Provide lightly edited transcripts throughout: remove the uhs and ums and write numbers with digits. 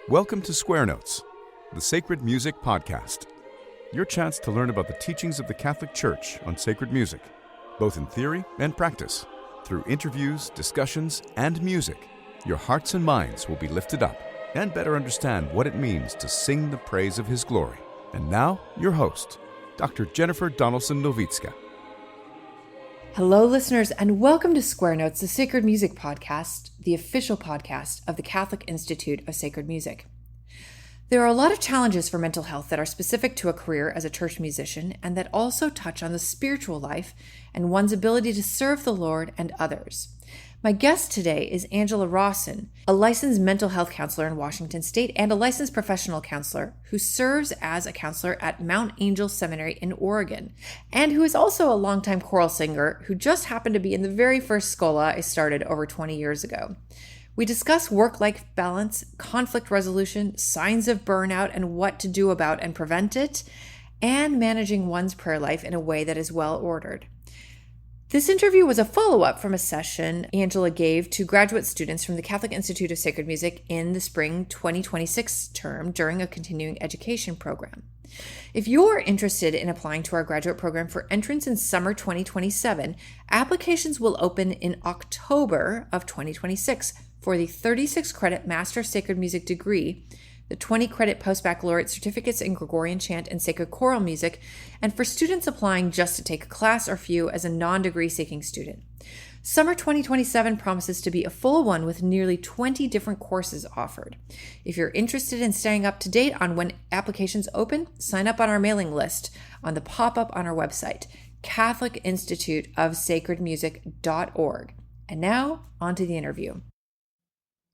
Welcome to Square Notes, the Sacred Music Podcast. Your chance to learn about the teachings of the Catholic Church on sacred music, both in theory and practice. Through interviews, discussions, and music, your hearts and minds will be lifted up and better understand what it means to sing the praise of His glory. And now, your host, Dr. Jennifer Donaldson-Nowicka. Hello, listeners, and welcome to Square Notes, the Sacred Music Podcast, the official podcast of the Catholic Institute of Sacred Music. There are a lot of challenges for mental health that are specific to a career as a church musician and that also touch on the spiritual life and one's ability to serve the Lord and others. My guest today is Angela Rosson, a licensed mental health counselor in Washington State and a licensed professional counselor who serves as a counselor at Mount Angel Seminary in Oregon, and who is also a longtime choral singer who just happened to be in the very first schola I started over 20 years ago. We discuss work-life balance, conflict resolution, signs of burnout and what to do about and prevent it, and managing one's prayer life in a way that is well-ordered. This interview was a follow-up from a session Angela gave to graduate students from the Catholic Institute of Sacred Music in the spring 2026 term during a continuing education program. If you're interested in applying to our graduate program for entrance in summer 2027, applications will open in October of 2026 for the 36-credit Master of Sacred Music degree, the 20-credit post-baccalaureate certificates in Gregorian chant and sacred choral music, and for students applying just to take a class or few as a non-degree seeking student. Summer 2027 promises to be a full one with nearly 20 different courses offered. If you're interested in staying up to date on when applications open, sign up on our mailing list on the pop-up on our website, catholicinstituteofsacredmusic.org. And now, on to the interview.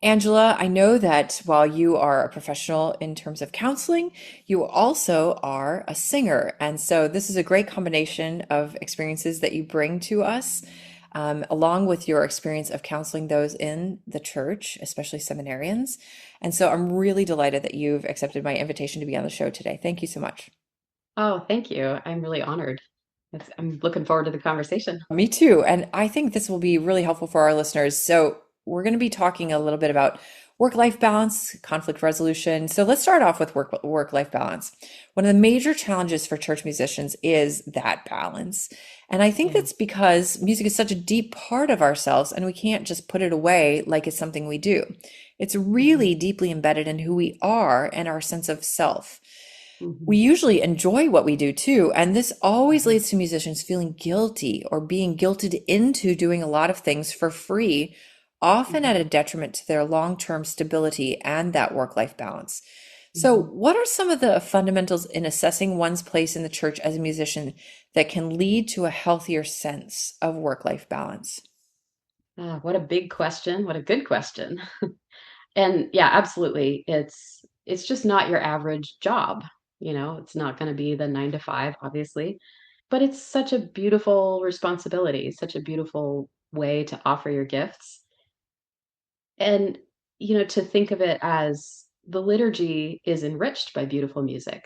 Angela, I know that while you are a professional in terms of counseling, you also are a singer. And so this is a great combination of experiences that you bring to us, along with your experience of counseling those in the church, especially seminarians. And so I'm really delighted that you've accepted my invitation to be on the show today. Thank you so much. Oh, thank you. I'm really honored. I'm looking forward to the conversation. Me too. And I think this will be really helpful for our listeners. So we're going to be talking a little bit about work-life balance, conflict resolution. So let's start off with work-life balance. One of the major challenges for church musicians is that balance. And I think that's because music is such a deep part of ourselves and we can't just put it away like it's something we do. It's really deeply embedded in who we are and our sense of self. We usually enjoy what we do too, and this always leads to musicians feeling guilty or being guilted into doing a lot of things for free, often at a detriment to their long-term stability and that work-life balance. So what are some of the fundamentals in assessing one's place in the church as a musician that can lead to a healthier sense of work-life balance? What a big question. What a good question. And yeah, absolutely. It's just not your average job. It's not going to be the 9 to 5, obviously, but it's such a beautiful responsibility, such a beautiful way to offer your gifts. And, to think of it as the liturgy is enriched by beautiful music,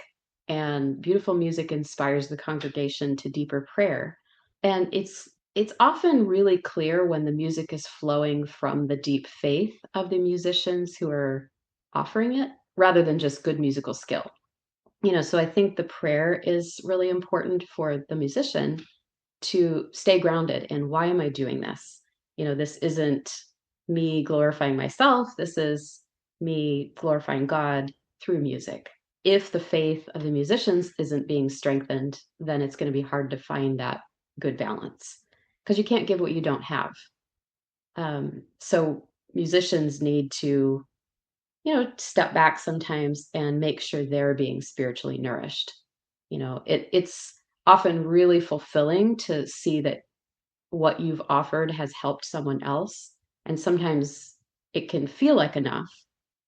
and beautiful music inspires the congregation to deeper prayer. And it's often really clear when the music is flowing from the deep faith of the musicians who are offering it, rather than just good musical skill. So I think the prayer is really important for the musician to stay grounded in, why am I doing this? This isn't me glorifying myself. This is me glorifying God through music. If the faith of the musicians isn't being strengthened, then it's going to be hard to find that good balance, because you can't give what you don't have. So musicians need to, step back sometimes and make sure they're being spiritually nourished. It's often really fulfilling to see that what you've offered has helped someone else. And sometimes it can feel like enough,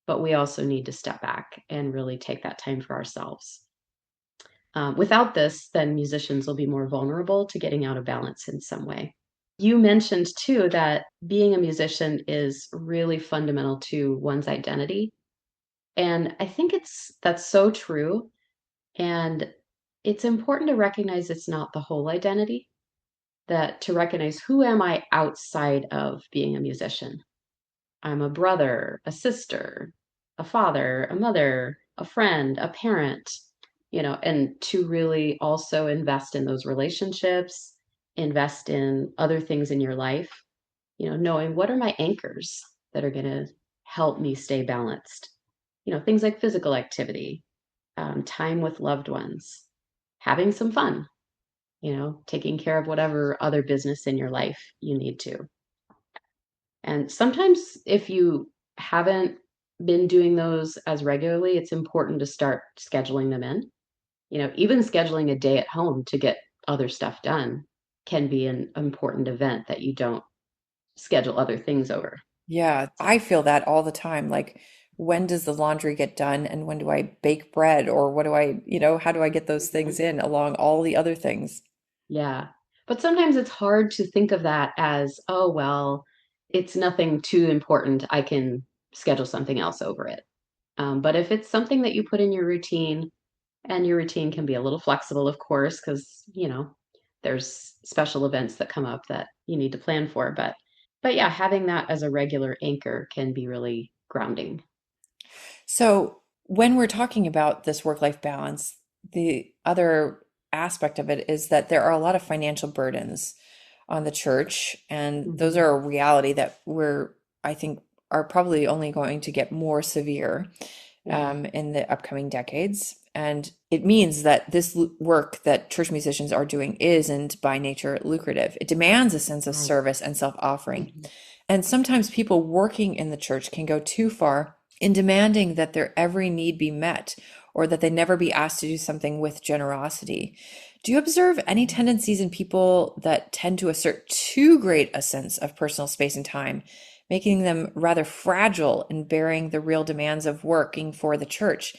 but we also need to step back and really take that time for ourselves. Without this, then musicians will be more vulnerable to getting out of balance in some way. You mentioned too that being a musician is really fundamental to one's identity. And I think that's so true. And it's important to recognize it's not the whole identity. That to recognize, who am I outside of being a musician? I'm a brother, a sister, a father, a mother, a friend, a parent, and to really also invest in those relationships, invest in other things in your life, knowing what are my anchors that are going to help me stay balanced. Things like physical activity, time with loved ones, having some fun, taking care of whatever other business in your life you need to. And sometimes if you haven't been doing those as regularly, it's important to start scheduling them in. Even scheduling a day at home to get other stuff done can be an important event that you don't schedule other things over. Yeah, I feel that all the time. Like, when does the laundry get done and when do I bake bread or what do how do I get those things Mhm. in along all the other things? Yeah. But sometimes it's hard to think of that as, oh, well, it's nothing too important. I can schedule something else over it. But if it's something that you put in your routine, and your routine can be a little flexible, of course, because, there's special events that come up that you need to plan for. But yeah, having that as a regular anchor can be really grounding. So, when we're talking about this work-life balance, the other aspect of it is that there are a lot of financial burdens on the church, and those Hmm. are a reality that I think, are probably only going to get more severe Yeah. in the upcoming decades. And it means that this work that church musicians are doing isn't by nature lucrative. It demands a sense of Right. service and self-offering. Mhm. And sometimes people working in the church can go too far in demanding that their every need be met or that they never be asked to do something with generosity. Do you observe any tendencies in people that tend to assert too great a sense of personal space and time, making them rather fragile in bearing the real demands of working for the church?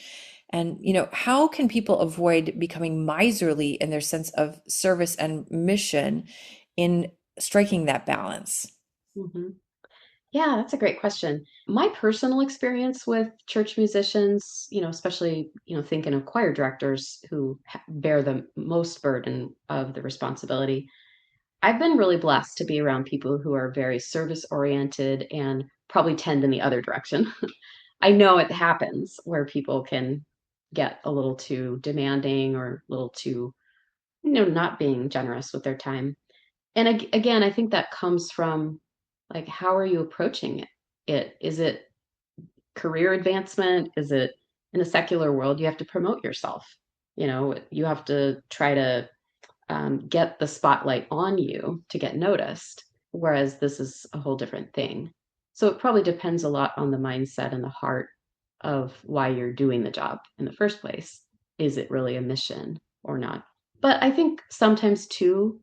And, how can people avoid becoming miserly in their sense of service and mission in striking that balance? Mhm. Yeah, that's a great question. My personal experience with church musicians, especially, thinking of choir directors who bear the most burden of the responsibility, I've been really blessed to be around people who are very service oriented and probably tend in the other direction. I know it happens where people can get a little too demanding or a little too, not being generous with their time. And again, I think that comes from, like, how are you approaching it? Is it career advancement? Is it in a secular world? You have to promote yourself. You have to try to get the spotlight on you to get noticed. Whereas this is a whole different thing. So it probably depends a lot on the mindset and the heart of why you're doing the job in the first place. Is it really a mission or not? But I think sometimes too,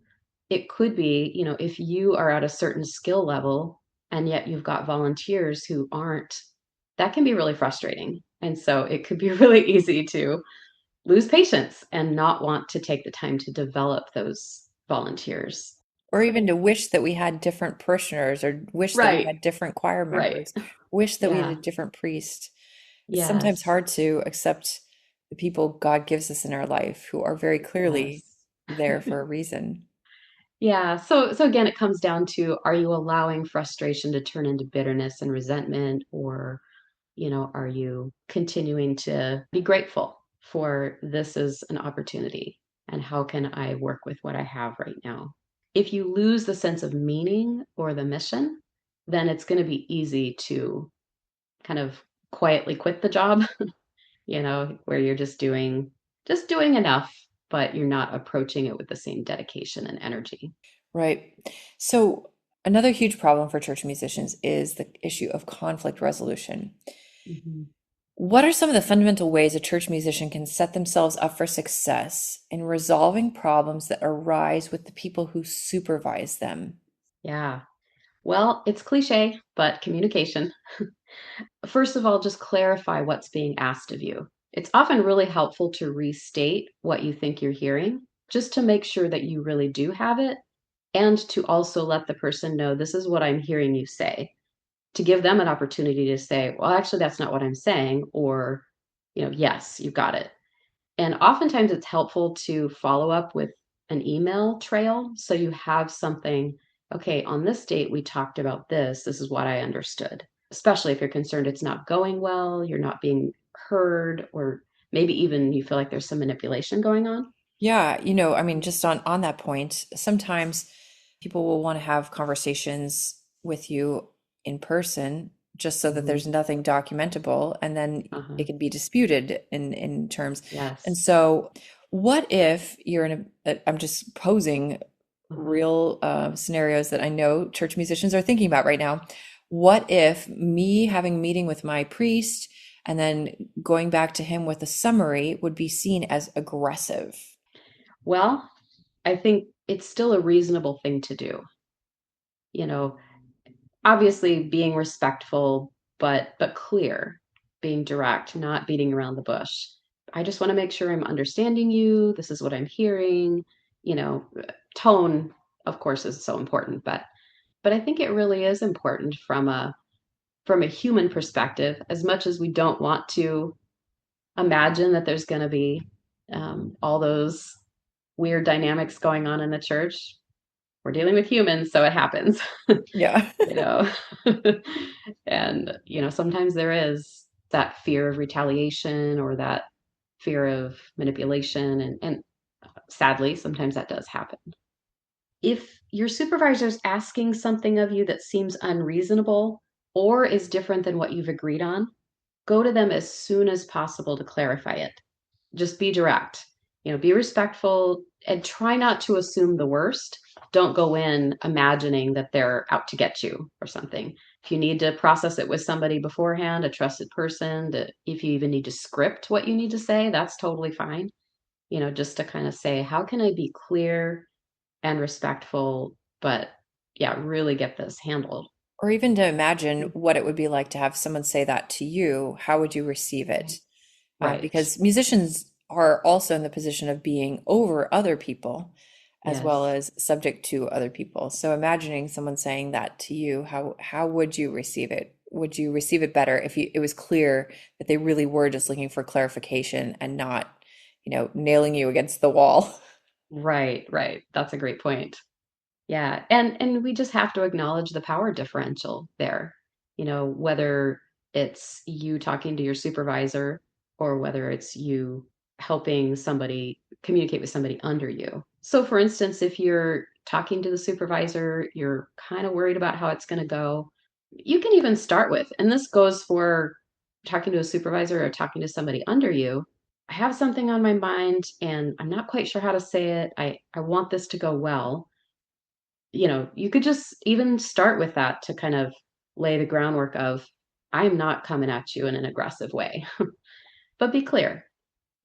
it could be, if you are at a certain skill level and yet you've got volunteers who aren't, that can be really frustrating. And so it could be really easy to lose patience and not want to take the time to develop those volunteers. Or even to wish that we had different parishioners, or wish that we Right, had different choir right. members, wish that we had a Yeah. different priest. It's sometimes Yes. hard to accept the people God gives us in our life who are very clearly Yes. there for a reason. Yeah. So again, it comes down to, are you allowing frustration to turn into bitterness and resentment, or, are you continuing to be grateful for this is an opportunity and how can I work with what I have right now? If you lose the sense of meaning or the mission, then it's going to be easy to kind of quietly quit the job, where you're just doing enough, but you're not approaching it with the same dedication and energy. Right. So, another huge problem for church musicians is the issue of conflict resolution. Mhm. What are some of the fundamental ways a church musician can set themselves up for success in resolving problems that arise with the people who supervise them? Yeah. Well, it's cliche, but communication. First of all, just clarify what's being asked of you. It's often really helpful to restate what you think you're hearing, just to make sure that you really do have it, and to also let the person know this is what I'm hearing you say, to give them an opportunity to say, well, actually, that's not what I'm saying, or, yes, you got it. And oftentimes it's helpful to follow up with an email trail so you have something. Okay, on this date, we talked about this. This is what I understood. especially if you're concerned it's not going well, you're not being heard, or maybe even you feel like there's some manipulation going on. Yeah, I mean, just on that point, sometimes people will want to have conversations with you in person just so that Hmm. there's nothing documentable, and then Uh-huh. it can be disputed in terms. And Yes. so, what if you're I'm just posing Uh-huh. real scenarios that I know church musicians are thinking about right now. What if me having a meeting with my priest and then going back to him with a summary would be seen as aggressive? Well, I think it's still a reasonable thing to do. You know, obviously being respectful, but clear, being direct, not beating around the bush. I just want to make sure I'm understanding you. This is what I'm hearing. You know, tone, of course, is so important, but I think it really is important from a human perspective, as much as we don't want to imagine that there's going to be all those weird dynamics going on in the church. We're dealing with humans, so it happens. Yeah. you know and sometimes there is that fear of retaliation or that fear of manipulation, and sadly sometimes that does happen. If your supervisor's asking something of you that seems unreasonable or is different than what you've agreed on, go to them as soon as possible to clarify it. Just be direct, be respectful, and try not to assume the worst. Don't go in imagining that they're out to get you or something. If you need to process it with somebody beforehand, a trusted person, if you even need to script what you need to say, that's totally fine. Just to kind of say, how can I be clear and respectful, but yeah, really get this handled. Or even to imagine what it would be like to have someone say that to you, how would you receive it? Right. Because musicians are also in the position of being over other people as well Yes. as subject to other people. So imagining someone saying that to you, how would you receive it? Would you receive it better if it was clear that they really were just looking for clarification and not, nailing you against the wall? Right, right. That's a great point. Yeah, and we just have to acknowledge the power differential there. Whether it's you talking to your supervisor or whether it's you helping somebody communicate with somebody under you. So for instance, if you're talking to the supervisor, you're kind of worried about how it's going to go. You can even start with, and this goes for talking to a supervisor or talking to somebody under you. I have something on my mind and I'm not quite sure how to say it. I want this to go well. You could just even start with that to kind of lay the groundwork of, I'm not coming at you in an aggressive way, but be clear.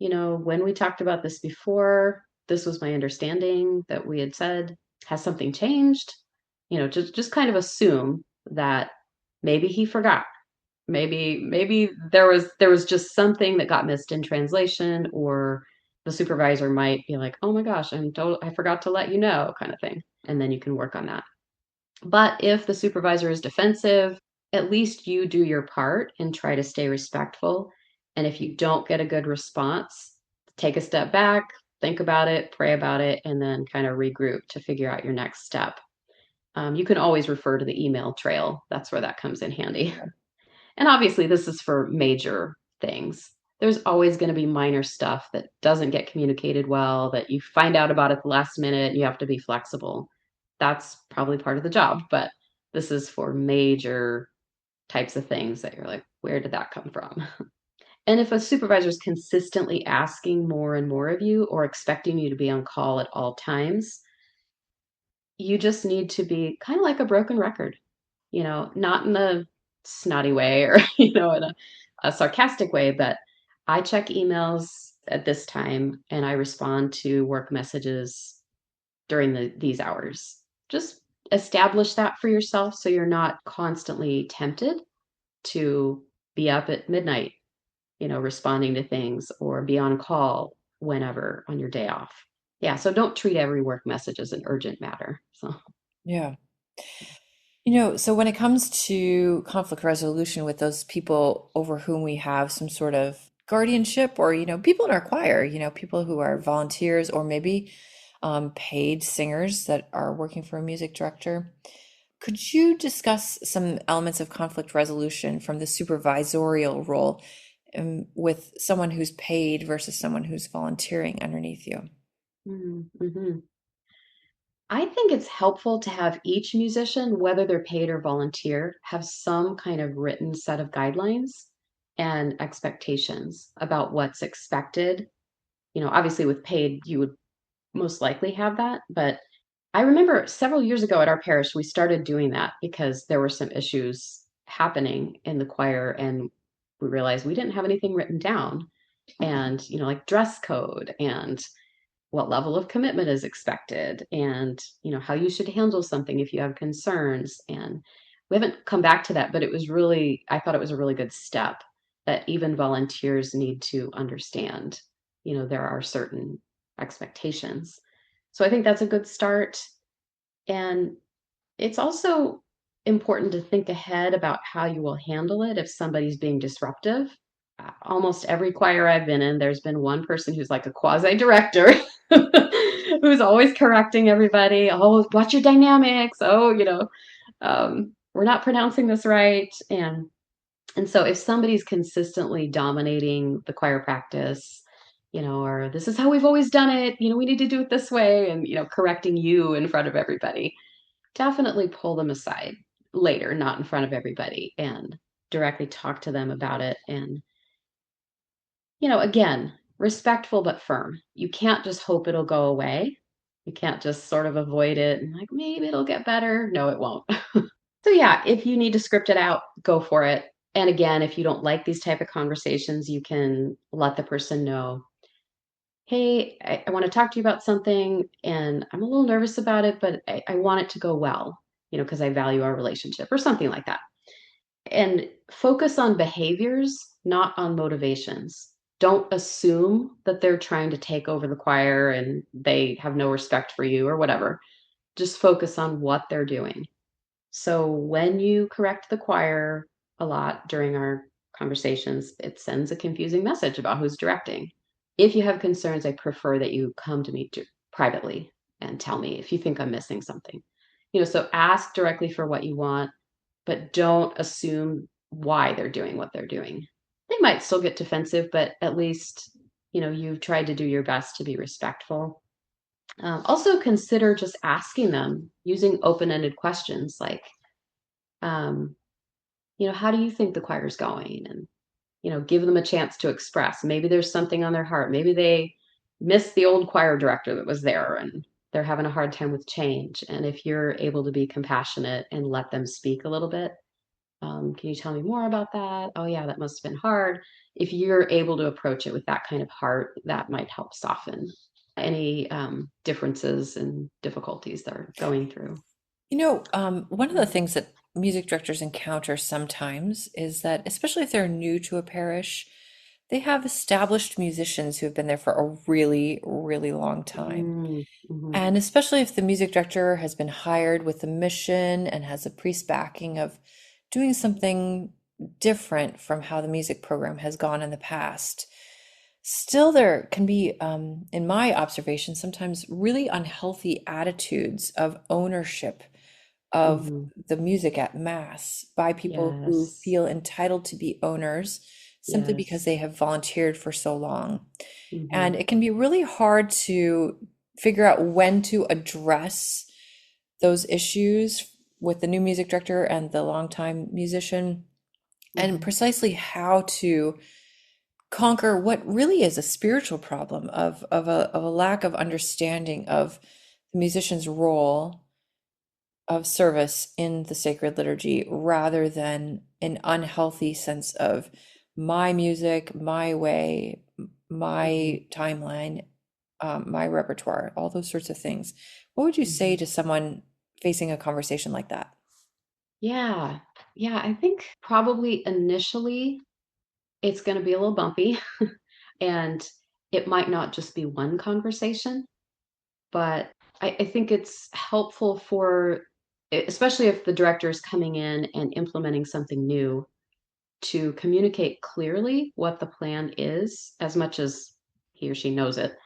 When we talked about this before, this was my understanding that we had said, has something changed? Just kind of assume that maybe he forgot. Maybe there was just something that got missed in translation, or the supervisor might be like, "Oh my gosh, I forgot to let you know," kind of thing. And then you can work on that. But if the supervisor is defensive, at least you do your part and try to stay respectful. And if you don't get a good response, take a step back, think about it, pray about it, and then kind of regroup to figure out your next step. You can always refer to the email trail. That's where that comes in handy. And obviously, this is for major things. There's always going to be minor stuff that doesn't get communicated well, that you find out about at the last minute, and you have to be flexible. That's probably part of the job, but this is for major types of things that you're like, where did that come from? And if a supervisor is consistently asking more and more of you or expecting you to be on call at all times, you just need to be kind of like a broken record, not in a snotty way or, in a sarcastic way, but I check emails at this time and I respond to work messages during these hours. Just establish that for yourself so you're not constantly tempted to be up at midnight, responding to things or be on call whenever on your day off. Yeah, so don't treat every work message as an urgent matter. So, Yeah. So when it comes to conflict resolution with those people over whom we have some sort of guardianship, or, people in our choir, people who are volunteers or maybe paid singers that are working for a music director, Could you discuss some elements of conflict resolution from the supervisorial role with someone who's paid versus someone who's volunteering underneath you? Mm-hmm. I think it's helpful to have each musician, whether they're paid or volunteer, have some kind of written set of guidelines and expectations about what's expected. Obviously with paid, you would most likely have that. But I remember several years ago at our parish, we started doing that because there were some issues happening in the choir, and we realized we didn't have anything written down. And, like dress code and what level of commitment is expected and, how you should handle something if you have concerns. And we haven't come back to that, but I thought it was a really good step that even volunteers need to understand, there are certain expectations. So I think that's a good start. And it's also important to think ahead about how you will handle it if somebody's being disruptive. Almost every choir I've been in, there's been one person who's like a quasi director who's always correcting everybody. Oh, watch your dynamics. Oh, we're not pronouncing this right. And so if somebody's consistently dominating the choir practice, or this is how we've always done it, we need to do it this way, and, correcting you in front of everybody, definitely pull them aside later, not in front of everybody, and directly talk to them about it. And, again, respectful but firm. You can't just hope it'll go away. You can't just sort of avoid it and like, maybe it'll get better. No, it won't. So yeah, if you need to script it out, go for it. And again, if you don't like these type of conversations, you can let the person know, hey, I want to talk to you about something and I'm a little nervous about it, but I want it to go well, because I value our relationship or something like that. And focus on behaviors, not on motivations. Don't assume that they're trying to take over the choir and they have no respect for you or whatever. Just focus on what they're doing. So when you correct the choir a lot during our conversations, it sends a confusing message about who's directing. If you have concerns, I prefer that you come to me privately and tell me if you think I'm missing something. So ask directly for what you want, but don't assume why they're doing what they're doing. They might still get defensive, but at least, you've tried to do your best to be respectful. Also consider just asking them using open-ended questions like, um, how do you think the choir's going? And, give them a chance to express. Maybe there's something on their heart. Maybe they miss the old choir director that was there and they're having a hard time with change. And if you're able to be compassionate and let them speak a little bit, can you tell me more about that? Oh yeah, that must have been hard. If you're able to approach it with that kind of heart, that might help soften any differences and difficulties they're going through. One of the things that music directors encounter sometimes is that, especially if they're new to a parish, they have established musicians who have been there for a really, really long time. Mm-hmm. And especially if the music director has been hired with a mission and has a priest backing of doing something different from how the music program has gone in the past. Still, there can be, in my observation, sometimes really unhealthy attitudes of ownership of Mm-hmm. the music at Mass by people who Yes. feel entitled to be owners simply because Yes. they have volunteered for so long. Mm-hmm. And it can be really hard to figure out when to address those issues with the new music director and the longtime musician, and Mm-hmm. precisely how to conquer what really is a spiritual problem of a lack of understanding of the musician's role of service in the sacred liturgy rather than an unhealthy sense of my music, my way, Mm-hmm. my timeline, my repertoire, all those sorts of things. What would you say Mm-hmm. to someone facing a conversation like that? Yeah. Yeah. I think probably initially it's going to be a little bumpy and it might not just be one conversation, but I think it's helpful especially if the director is coming in and implementing something new, to communicate clearly what the plan is as much as he or she knows it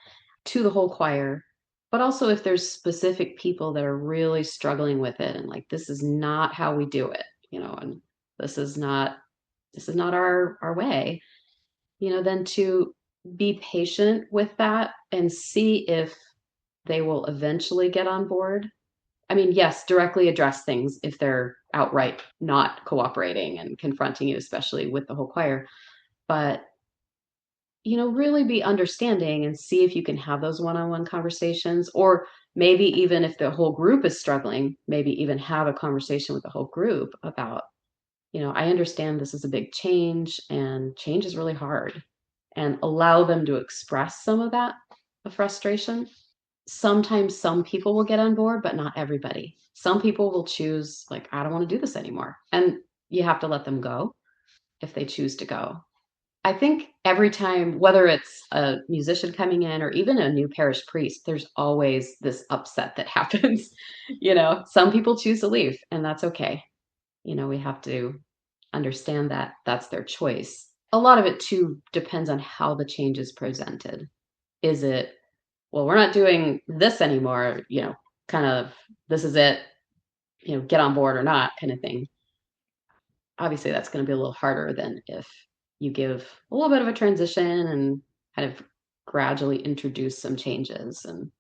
to the whole choir, but also if there's specific people that are really struggling with it and like, this is not how we do it, and this is not our way, then to be patient with that and see if they will eventually get on board. I mean, yes, directly address things if they're outright not cooperating and confronting you, especially with the whole choir. But, really be understanding and see if you can have those one-on-one conversations, or maybe even if the whole group is struggling, maybe even have a conversation with the whole group about, I understand this is a big change and change is really hard, and allow them to express some of that frustration. Sometimes some people will get on board, but not everybody. Some people will choose, like, I don't want to do this anymore. And you have to let them go if they choose to go. I think every time, whether it's a musician coming in or even a new parish priest, there's always this upset that happens. Some people choose to leave, and that's okay. We have to understand that that's their choice. A lot of it too depends on how the change is presented. Is it, well, we're not doing this anymore, kind of, this is it, get on board or not kind of thing. Obviously, that's going to be a little harder than if you give a little bit of a transition and kind of gradually introduce some changes and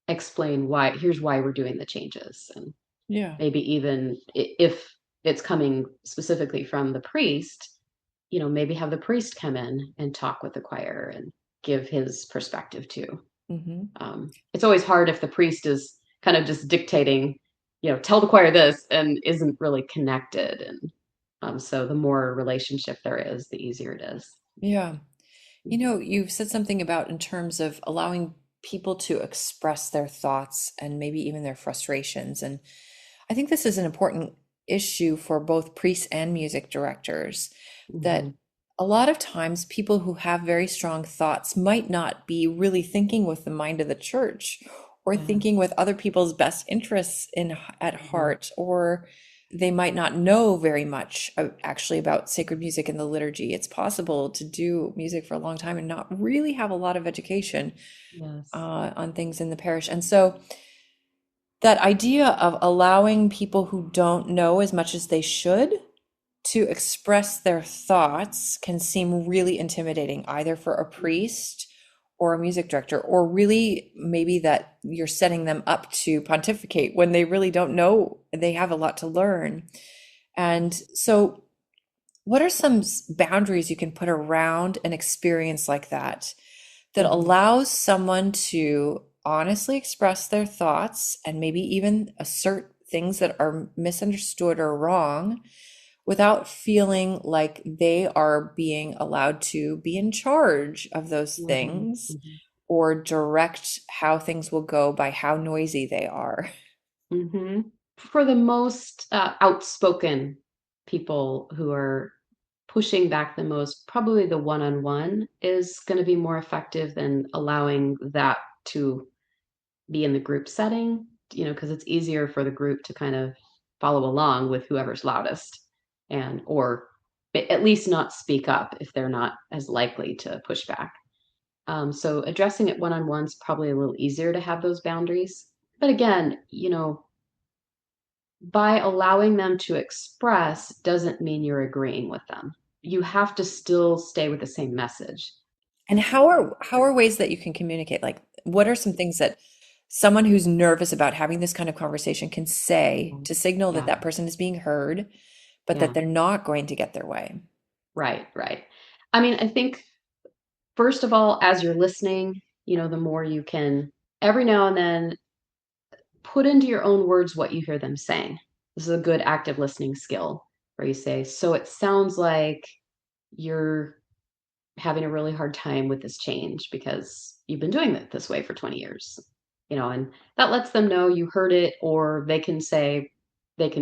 explain here's why we're doing the changes. And Yeah. maybe even if it's coming specifically from the priest, maybe have the priest come in and talk with the choir and give his perspective too. It's always hard if the priest is kind of just dictating, tell the choir this, and isn't really connected. And so the more relationship there is, the easier it is. Yeah. You've said something about in terms of allowing people to express their thoughts and maybe even their frustrations. And I think this is an important issue for both priests and music directors, that a lot of times people who have very strong thoughts might not be really thinking with the mind of the church, or thinking with other people's best interests at heart, or they might not know very much actually about sacred music and the liturgy. It's possible to do music for a long time and not really have a lot of education on things in the parish. And so that idea of allowing people who don't know as much as they should to express their thoughts can seem really intimidating, either for a priest or a music director, or really maybe that you're setting them up to pontificate when they really don't know. They have a lot to learn. And so what are some boundaries you can put around an experience like that allows someone to honestly express their thoughts and maybe even assert things that are misunderstood or wrong, without feeling like they are being allowed to be in charge of those things or direct how things will go by how noisy they are? For the most outspoken people who are pushing back the most, probably the one-on-one is going to be more effective than allowing that to be in the group setting, because it's easier for the group to kind of follow along with whoever's loudest, or at least not speak up if they're not as likely to push back. So addressing it one-on-one is probably a little easier to have those boundaries. But again, by allowing them to express doesn't mean you're agreeing with them. You have to still stay with the same message. And how are ways that you can communicate? Like, what are some things that someone who's nervous about having this kind of conversation can say to signal that that person is being heard, but that they're not going to get their way? Right. I mean, I think, first of all, as you're listening, the more you can every now and then put into your own words what you hear them saying. This is a good active listening skill, where you say, so it sounds like you're having a really hard time with this change because you've been doing it this way for 20 years, and that lets them know you heard it, or they can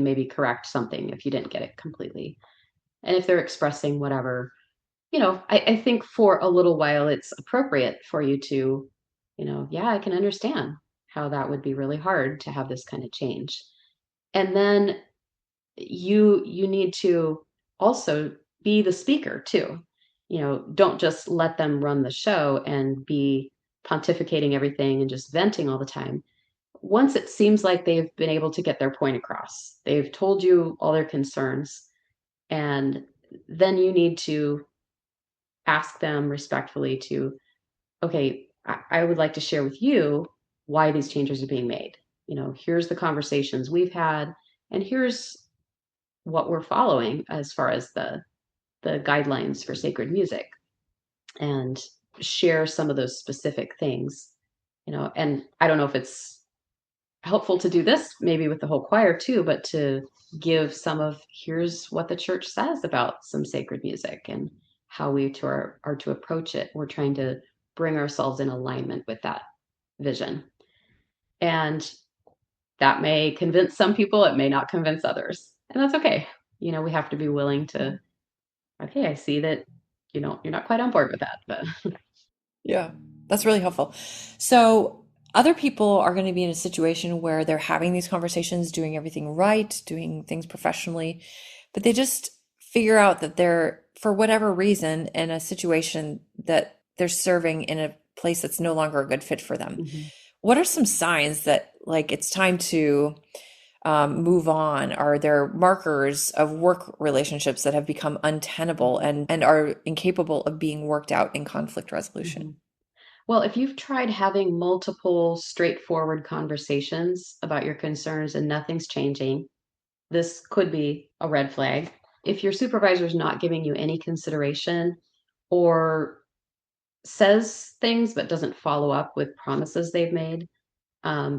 maybe correct something if you didn't get it completely. And if they're expressing whatever, I think for a little while it's appropriate for you to, I can understand how that would be really hard to have this kind of change. And then you need to also be the speaker too. Don't just let them run the show and be pontificating everything and just venting all the time. Once it seems like they've been able to get their point across, they've told you all their concerns, and then you need to ask them respectfully to, okay, I would like to share with you why these changes are being made. Here's the conversations we've had, and here's what we're following as far as the guidelines for sacred music, and share some of those specific things. And I don't know if it's helpful to do this maybe with the whole choir too, but to give some of, here's what the church says about some sacred music and how we are to approach it. We're trying to bring ourselves in alignment with that vision. And that may convince some people, it may not convince others. And that's okay. We have to be willing to, okay, I see that, you're not quite on board with that, but Yeah, that's really helpful. So, other people are going to be in a situation where they're having these conversations, doing everything right, doing things professionally, but they just figure out that they're, for whatever reason, in a situation that they're serving in a place that's no longer a good fit for them. Mhm. What are some signs that, like, it's time to move on? Are there markers of work relationships that have become untenable and are incapable of being worked out in conflict resolution? Mhm. Well, if you've tried having multiple straightforward conversations about your concerns and nothing's changing, this could be a red flag. If your supervisor is not giving you any consideration, or says things but doesn't follow up with promises they've made,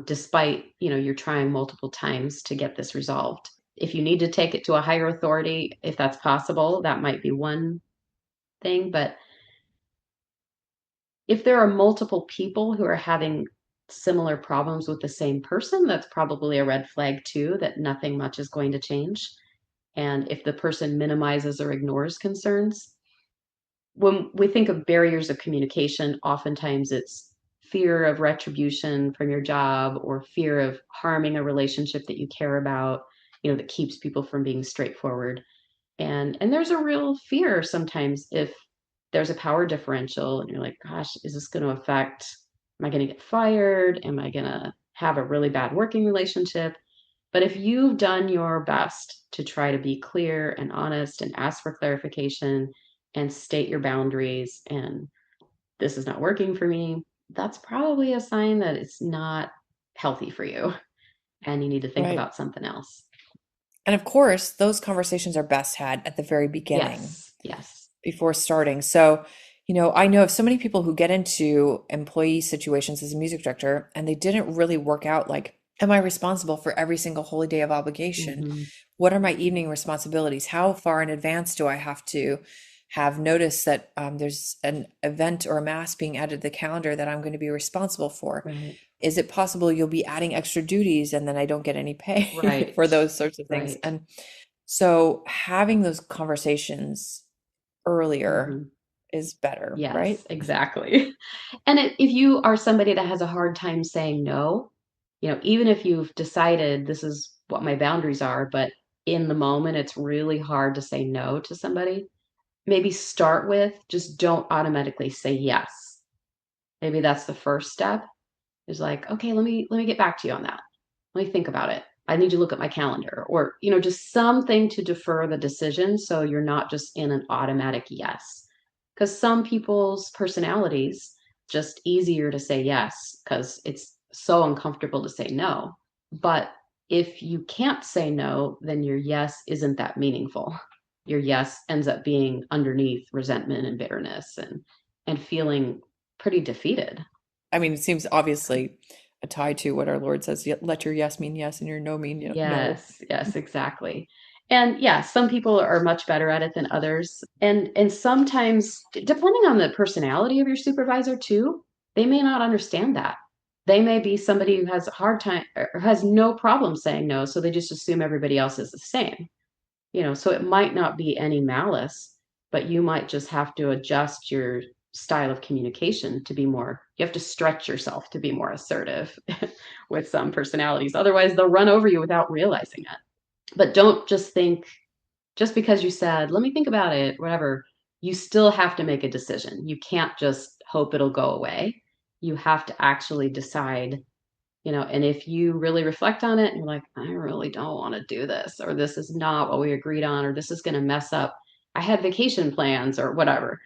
despite, you're trying multiple times to get this resolved. If you need to take it to a higher authority, if that's possible, that might be one thing. But if there are multiple people who are having similar problems with the same person, that's probably a red flag too, that nothing much is going to change. And if the person minimizes or ignores concerns, when we think of barriers of communication, oftentimes it's fear of retribution from your job, or fear of harming a relationship that you care about, that keeps people from being straightforward. And there's a real fear sometimes if there's a power differential and you're like, gosh, is this going to affect, am I going to get fired? Am I going to have a really bad working relationship? But if you've done your best to try to be clear and honest and ask for clarification and state your boundaries, and this is not working for me, that's probably a sign that it's not healthy for you and you need to think Right. about something else. And of course, those conversations are best had at the very beginning Yes, yes. before starting. So, I know of so many people who get into employee situations as a music director and they didn't really work out, like, am I responsible for every single holy day of obligation? Hmm. What are my evening responsibilities? How far in advance do I have to have notice that there's an event or a mass being added to the calendar that I'm going to be responsible for? Right, Is it possible you'll be adding extra duties and then I don't get any pay right, for those sorts of things? right. And so having those conversations earlier Hmm. is better, right? Yes, exactly. And if you are somebody that has a hard time saying no, even if you've decided this is what my boundaries are, but in the moment it's really hard to say no to somebody, maybe start with, just don't automatically say yes. Maybe that's the first step, is like, okay, let me get back to you on that. Let me think about it. I need to look at my calendar, or, just something to defer the decision so you're not just in an automatic yes. Because some people's personalities, just easier to say yes because it's so uncomfortable to say no. But if you can't say no, then your yes isn't that meaningful. Your yes ends up being underneath resentment and bitterness, and feeling pretty defeated. I mean, it seems obviously a tie to what our Lord says, let your yes mean yes and your no mean no. Yes, yes, exactly. And yeah, some people are much better at it than others. And sometimes, depending on the personality of your supervisor too, they may not understand that. They may be somebody who has a hard time or has no problem saying no, so they just assume everybody else is the same. So it might not be any malice, but you might just have to adjust your style of communication to be more, you have to stretch yourself to be more assertive with some personalities. Otherwise, they'll run over you without realizing it. But don't just think, just because you said, let me think about it, whatever, you still have to make a decision. You can't just hope it'll go away. you have to actually decide, and if you really reflect on it and you're like, I really don't want to do this, or this is not what we agreed on, or this is going to mess up, I had vacation plans or whatever,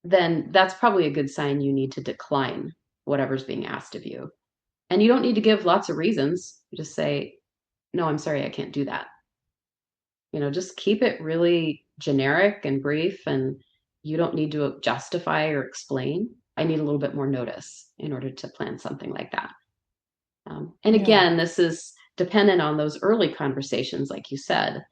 then that's probably a good sign you need to decline whatever's being asked of you. And you don't need to give lots of reasons. You just say, no, I'm sorry, I can't do that. Just keep it really generic and brief, and you don't need to justify or explain. I need a little bit more notice in order to plan something like that. And Yeah. again, this is dependent on those early conversations, like you said.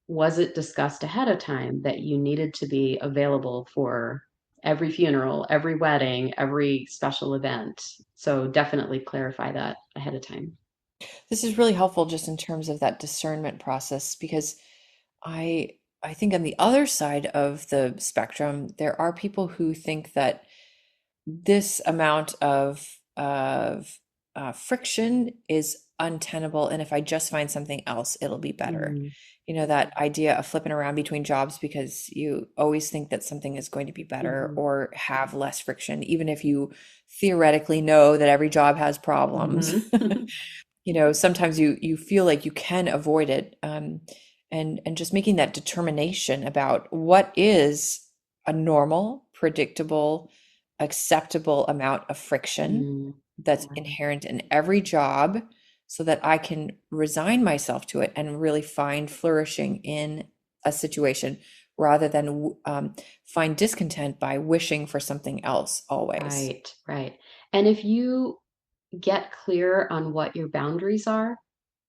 Was it discussed ahead of time that you needed to be available for every funeral, every wedding, every special event? So definitely clarify that ahead of time. This is really helpful just in terms of that discernment process because I I think on the other side of the spectrum, there are people who think that this amount of friction is untenable, and if I just find something else, it'll be better. Mm, You know, that idea of flipping around between jobs because you always think that something is going to be better mhm, or have less friction, even if you theoretically know that every job has problems. mhm. You know, sometimes you feel like you can avoid it, and just making that determination about what is a normal, predictable, acceptable amount of friction Mm, that's yeah. inherent in every job, so that I can resign myself to it and really find flourishing in a situation rather than find discontent by wishing for something else always. Right, right. And if you get clear on what your boundaries are,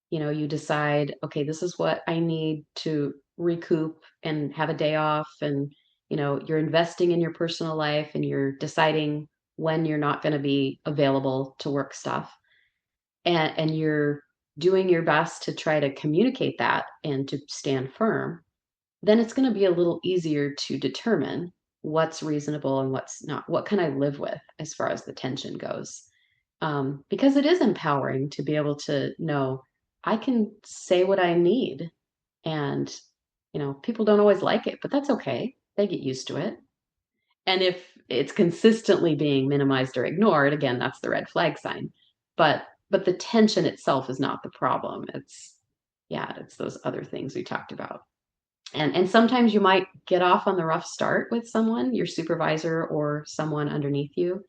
you decide, okay, this is what I need to recoup and have a day off. And, you're investing in your personal life and you're deciding when you're not going to be available to work stuff. And you're doing your best to try to communicate that and to stand firm, then it's going to be a little easier to determine what's reasonable and what's not. What can I live with as far as the tension goes? Because it is empowering to be able to know I can say what I need. And, people don't always like it, but that's okay. They get used to it. And if it's consistently being minimized or ignored, again, that's the red flag sign. But the tension itself is not the problem. It's those other things we talked about. And sometimes you might get off on the rough start with someone, your supervisor or someone underneath you.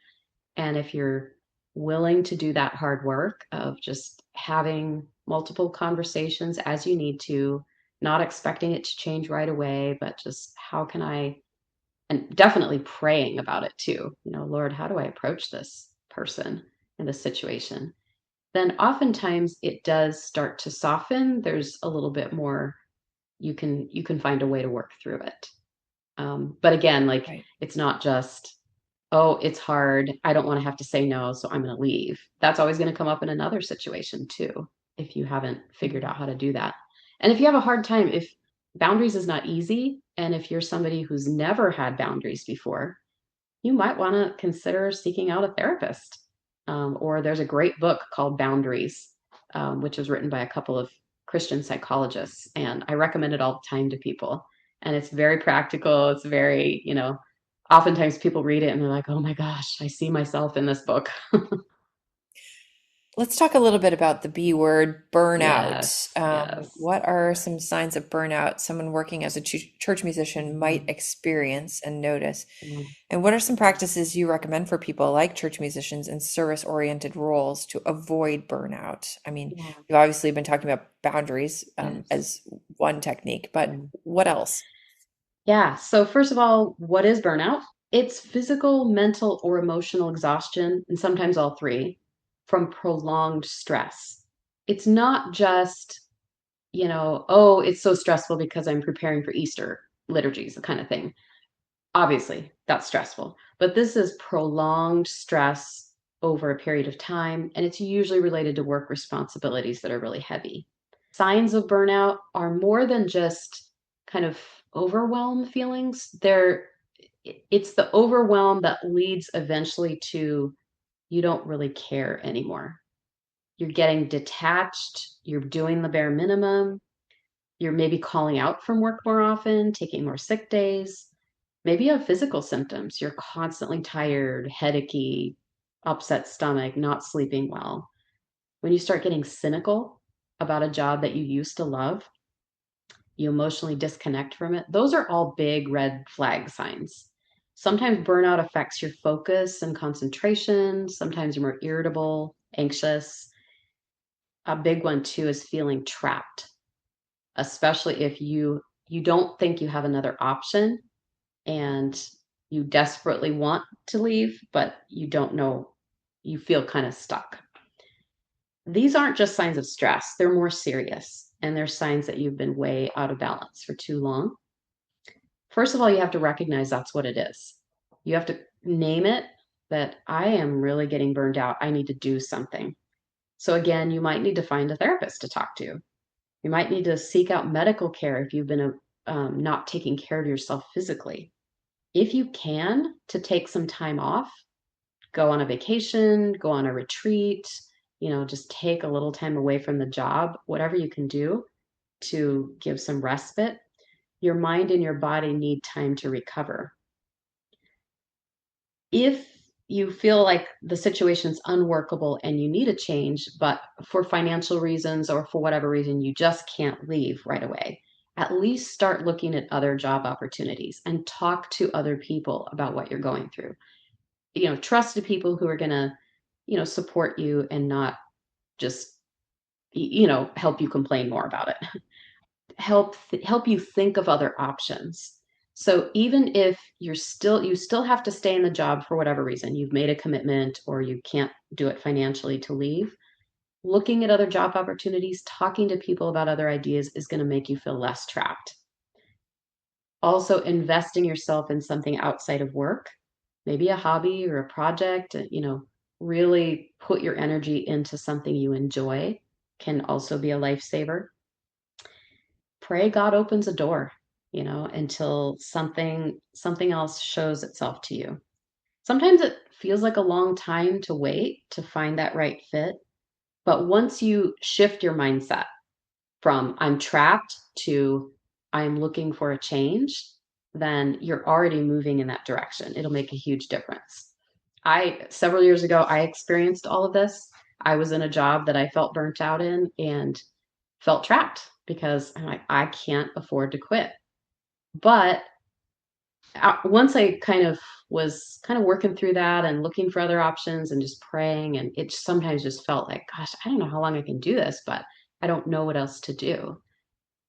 And if you're willing to do that hard work of just having multiple conversations as you need to, not expecting it to change right away, but just how can I, and definitely praying about it too. Lord, how do I approach this person in this situation? Then oftentimes it does start to soften. There's a little bit more you can find a way to work through it. But again, like Right. it's not just, oh, it's hard. I don't want to have to say no, so I'm going to leave. That's always going to come up in another situation too, if you haven't figured Mhm. out how to do that. And if you have a hard time, if boundaries is not easy, and if you're somebody who's never had boundaries before, you might want to consider seeking out a therapist. Or there's a great book called Boundaries, which was written by a couple of Christian psychologists. And I recommend it all the time to people. And it's very practical. It's very, oftentimes people read it and they're like, oh my gosh, I see myself in this book. Let's talk a little bit about the B word, burnout. Yes, yes. What are some signs of burnout someone working as a church musician might Mhm. experience and notice? Mm, And what are some practices you recommend for people like church musicians in service-oriented roles to avoid burnout? I mean, yeah, you've obviously been talking about boundaries yes. as one technique, but Mm. what else? Yeah. So, first of all, what is burnout? It's physical, mental, or emotional exhaustion, and sometimes all three, from prolonged stress. It's not just, oh, it's so stressful because I'm preparing for Easter liturgies, the kind of thing. Obviously, that's stressful. But this is prolonged stress over a period of time, and it's usually related to work responsibilities that are really heavy. Signs of burnout are more than just kind of overwhelm feelings. It's the overwhelm that leads eventually to you don't really care anymore. You're getting detached, you're doing the bare minimum, you're maybe calling out from work more often, taking more sick days. Maybe you have physical symptoms. You're constantly tired, headachy, upset stomach, not sleeping well, when you start getting cynical about a job that you used to love, you emotionally disconnect from it, those are all big red flag signs. Sometimes burnout affects your focus and concentration. Sometimes you're more irritable, anxious. A big one too is feeling trapped, especially if you don't think you have another option and you desperately want to leave, but you don't know, you feel kind of stuck. These aren't just signs of stress, they're more serious, and they're signs that you've been way out of balance for too long. First of all, you have to recognize that's what it is. You have to name it, that I am really getting burned out. I need to do something. So, again, you might need to find a therapist to talk to. You might need to seek out medical care if you've been not taking care of yourself physically. If you can, to take some time off, go on a vacation, go on a retreat, just take a little time away from the job, whatever you can do to give some respite. Your mind and your body need time to recover. If you feel like the situation's unworkable and you need a change, but for financial reasons or for whatever reason, you just can't leave right away, at least start looking at other job opportunities and talk to other people about what you're going through. Trusted people who are going to, support you and not just, help you complain more about it. Help you think of other options. So even if you still have to stay in the job for whatever reason, you've made a commitment or you can't do it financially to leave, looking at other job opportunities, talking to people about other ideas is going to make you feel less trapped. Also, investing yourself in something outside of work, maybe a hobby or a project, really put your energy into something you enjoy, can also be a lifesaver. Pray God opens a door, until something else shows itself to you. Sometimes it feels like a long time to wait to find that right fit, but once you shift your mindset from I'm trapped to I'm looking for a change, then you're already moving in that direction. It'll make a huge difference. Several years ago, I experienced all of this. I was in a job that I felt burnt out in and felt trapped because I'm like, I can't afford to quit. But once I was working through that and looking for other options and just praying, and it sometimes just felt like, gosh, I don't know how long I can do this, but I don't know what else to do.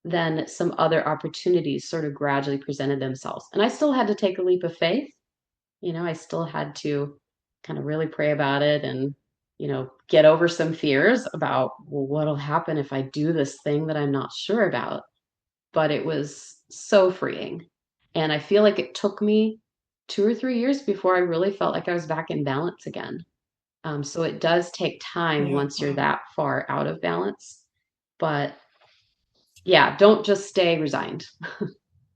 Then some other opportunities sort of gradually presented themselves. And I still had to take a leap of faith. I still had to kind of really pray about it and, get over some fears about, well, what'll happen if I do this thing that I'm not sure about? But it was so freeing. And I feel like it took me 2 or 3 years before I really felt like I was back in balance again. So it does take time Yeah. once you're that far out of balance. But yeah, don't just stay resigned.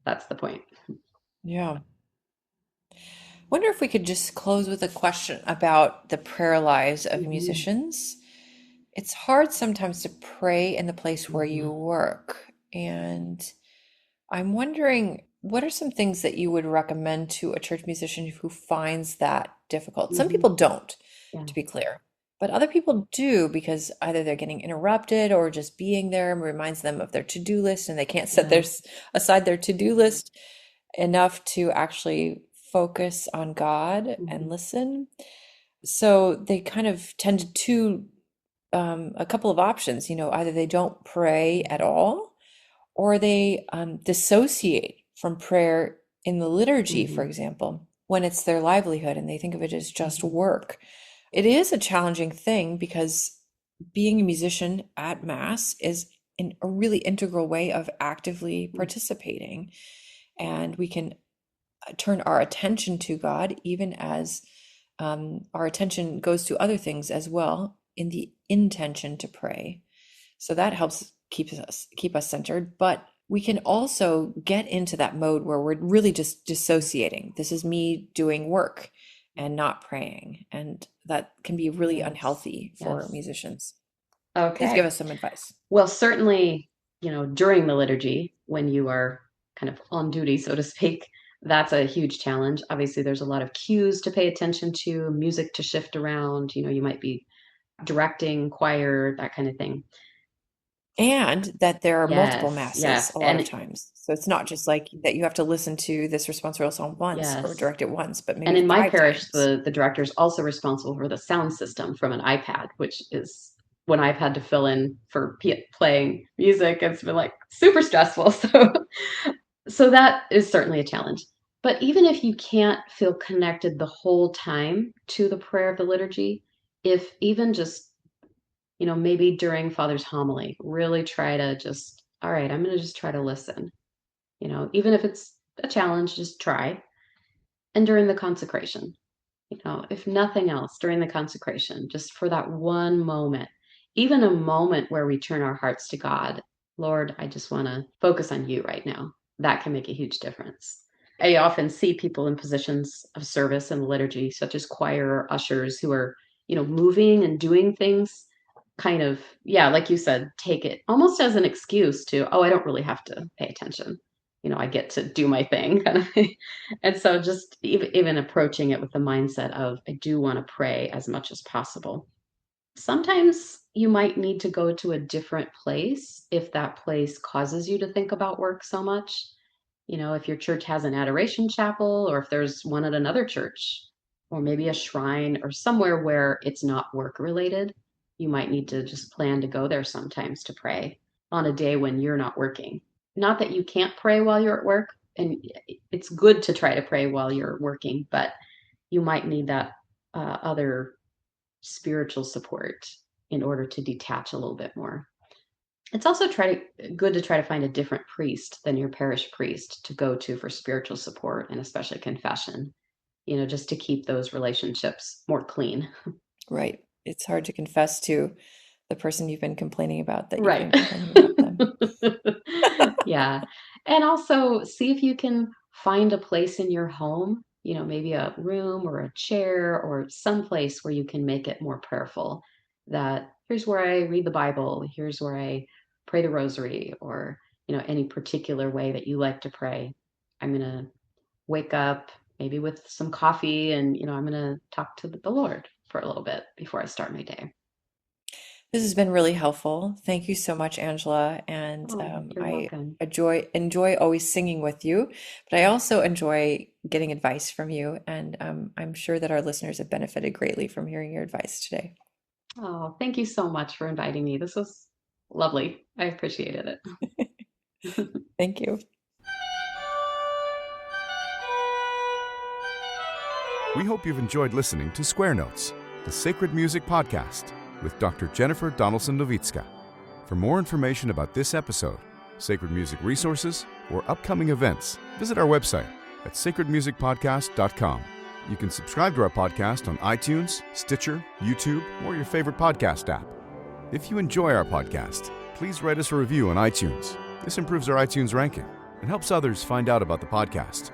That's the point. Yeah. Wonder if we could just close with a question about the prayer lives of Mhm, musicians. It's hard sometimes to pray in the place where mhm, you work. And I'm wondering, what are some things that you would recommend to a church musician who finds that difficult? Some mhm. people don't, Yeah. to be clear, but other people do because either they're getting interrupted or just being there reminds them of their to-do list and they can't set Yeah. aside their to-do list enough to actually focus on God and Mhm, listen. So they kind of tend to a couple of options, either they don't pray at mhm, all or they dissociate from prayer in the liturgy, for mhm, example, when it's their livelihood and they think of it as just mhm, work. It is a challenging thing because being a musician at Mass is a really integral way of actively mhm. participating. And we can turn our attention to God, even as our attention goes to other things as well, in the intention to pray. So that helps keep us centered. But we can also get into that mode where we're really just dissociating. This is me doing work and not praying, and that can be really Yes. unhealthy for Yes. musicians. Please give Okay. us some advice. Well, certainly, during the liturgy, when you are kind of on duty, so to speak, that's a huge challenge. Obviously, there's a lot of cues to pay attention to, music to shift around. You might be directing choir, that kind of thing. And that there are multiple Yes, masses yes, a lot of times. So it's not just like that you have to listen to this responsorial song once or yes. direct it once, but And maybe in my 5 parish, times. the director is also responsible for the sound system from an iPad, which is when I've had to fill in for playing music, it's been like super stressful. So that is certainly a challenge. But even if you can't feel connected the whole time to the prayer of the liturgy, if even just, maybe during Father's homily, really try to just, all right, I'm going to just try to listen. Even if it's a challenge, just try. And during the consecration, if nothing else, during the consecration, just for that one moment, even a moment where we turn our hearts to God, Lord, I just want to focus on you right now. That can make a huge difference. I often see people in positions of service in the liturgy, such as choir or ushers, who are, moving and doing things kind of, yeah, like you said, take it almost as an excuse to, oh, I don't really have to pay attention. I get to do my thing kind of thing. And so just even approaching it with the mindset of, I do want to pray as much as possible. Sometimes you might need to go to a different place if that place causes you to think about work so much. If your church has an adoration chapel, or if there's one at another church, or maybe a shrine or somewhere where it's not work related, you might need to just plan to go there sometimes to pray on a day when you're not working. Not that you can't pray while you're at work, and it's good to try to pray while you're working, but you might need that other spiritual support in order to detach a little bit more. It's also good to try to find a different priest than your parish priest to go to for spiritual support, and especially confession, just to keep those relationships more clean. Right. It's hard to confess to the person you've been complaining about that you've Right. been complaining about them. Yeah. And also see if you can find a place in your home, maybe a room or a chair or some place where you can make it more prayerful. That here's where I read the Bible, here's where I pray the rosary, or, any particular way that you like to pray. I'm going to wake up maybe with some coffee and, I'm going to talk to the Lord for a little bit before I start my day. This has been really helpful. Thank you so much, Angela. And Oh, you're I welcome. enjoy always singing with you, but I also enjoy getting advice from you. And I'm sure that our listeners have benefited greatly from hearing your advice today. Oh, thank you so much for inviting me. This was lovely. I appreciated it. Thank you. We hope you've enjoyed listening to Square Notes, the Sacred Music Podcast with Dr. Jennifer Donaldson-Nowicka. For more information about this episode, sacred music resources, or upcoming events, visit our website at sacredmusicpodcast.com. You can subscribe to our podcast on iTunes, Stitcher, YouTube, or your favorite podcast app. If you enjoy our podcast, please write us a review on iTunes. This improves our iTunes ranking and helps others find out about the podcast.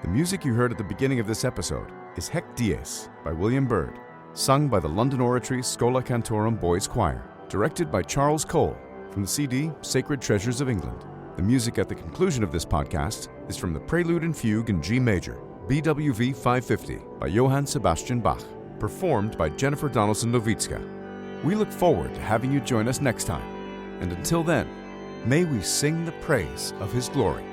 The music you heard at the beginning of this episode is Hec Dies by William Byrd, sung by the London Oratory Schola Cantorum Boys Choir, directed by Charles Cole from the CD Sacred Treasures of England. The music at the conclusion of this podcast is from the Prelude and Fugue in G Major, BWV 550 by Johann Sebastian Bach, performed by Jennifer Donaldson-Nowicka. We look forward to having you join us next time, and until then, may we sing the praise of His glory.